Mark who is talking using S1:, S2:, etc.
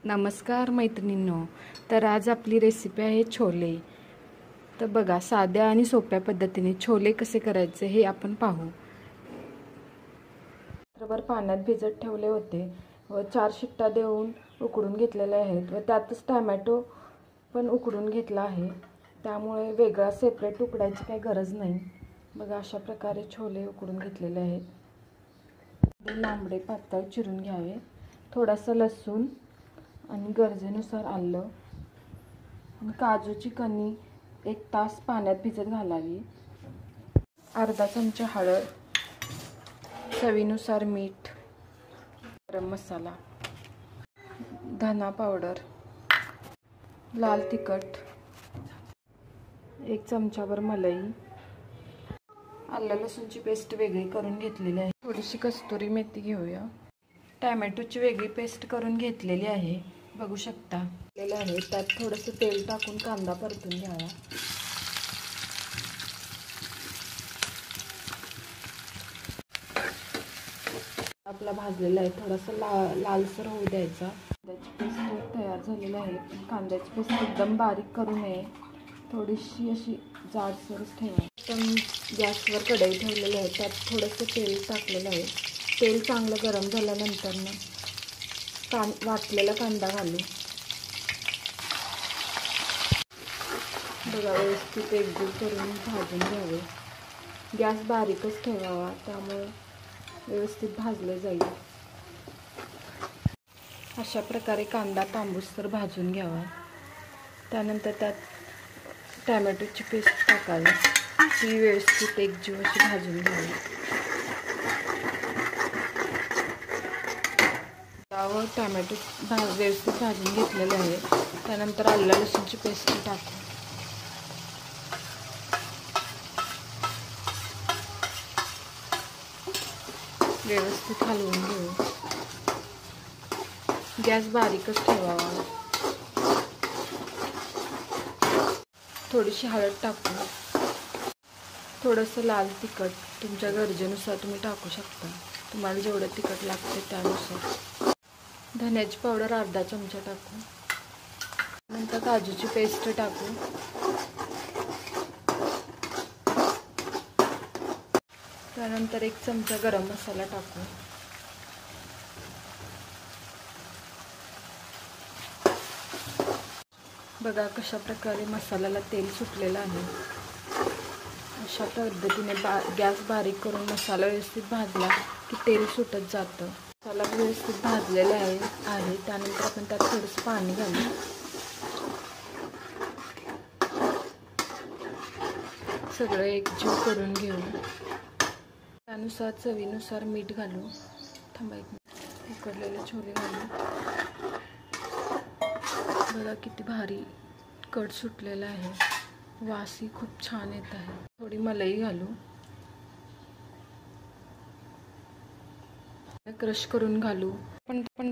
S1: नमस्कार मैत्रिणींनो. तर आज आपली रेसिपी आहे छोले. तर बघा, साध्या आणि सोप्या पद्धतीने छोले कसे करायचे हे आपण पाहू. रात्रभर पाण्यात भिजत ठेवले होते व 4 शिट्ट्या देऊन उकडून घेतलेले आहेत व त्यातच टोमॅटो पण उकडून घेतला आहे. त्यामुळे वेगळा सेपरेट उकडायची काही गरज नाही. बघा, अशा प्रकारे छोले उकडून घेतलेले आहेत. लांबडे पातळ चिरून घ्यावे. थोडासा लसूण आणि गरजेनुसार आलं आणि काजूची कणी 1 तास पाण्यात भिजत घालावी. अर्धा चमचा हळद, चवीनुसार मीठ, गरम मसाला, धना पावडर, लाल तिखट, 1 चमचाभर मलाई, आलं लसूणची पेस्ट वेगळी करून घेतलेली आहे. थोडीशी कस्तुरी मेथी घेऊया. टोमॅटोची वेगळी पेस्ट करून घेतलेली आहे. बघू शकता आहे. त्यात थोडंसं तेल टाकून कांदा परतून घ्यावा. आपला भाजलेला आहे, थोडासा लालसर होऊ द्यायचा. कांद्याची पेस्ट तयार झालेली आहे. कांद्याची पेस्ट एकदम बारीक करू नये, थोडीशी अशी जाडसरच ठेवा. पण गॅसवर कढई ठेवलेली आहे, त्यात थोडंसं तेल टाकलेलं आहे. तेल चांगलं गरम झाल्यानंतर वाटलेला कांदा घालू. बघा, व्यवस्थित एकजीव करून भाजून घ्यावे. गॅस बारीकच ठेवावा, त्यामुळे व्यवस्थित भाजले जाईल. अशा प्रकारे कांदा तांबूसर भाजून घ्यावा. त्यानंतर त्यात टोमॅटोची पेस्ट टाकावी. ती व्यवस्थित एकजीव अशी भाजून घ्यावी. व टोमॅटो व्यवस्थित भाजून घेतलेले आहे. त्यानंतर आलं लसूणची पेस्ट टाकू. व्यवस्थित हलवून घेऊ. गॅस बारीकच ठेवावा. थोडीशी हळद टाकू. थोडंसं लाल तिखट तुमच्या गरजेनुसार तुम्ही टाकू शकता. तुम्हाला जेवढं तिखट लागते त्यानुसार. धन्याची पावडर अर्धा चमचा टाकू. नंतर काजूची पेस्ट टाकू. त्यानंतर 1 चमचा गरम मसाला टाकू. बघा कशा प्रकारे मसाल्याला तेल सुटलेलं आहे. अशा पद्धतीने गॅस बारीक करून मसाला व्यवस्थित भाजला की तेल सुटत जातं. मसाला व्यवस्थित भाजलेला आहे. त्यानंतर आपण त्यात थोडंसं पाणी घालू. सगळं एकजीव करून घेऊ. त्यानुसार चवीनुसार मीठ घालू. थांबा, उकडलेले छोले घालू. बघा किती भारी कट सुटलेला आहे. वासही खूप छान येत आहे. थोडी मलाई घालू. क्रश करून घालू. पण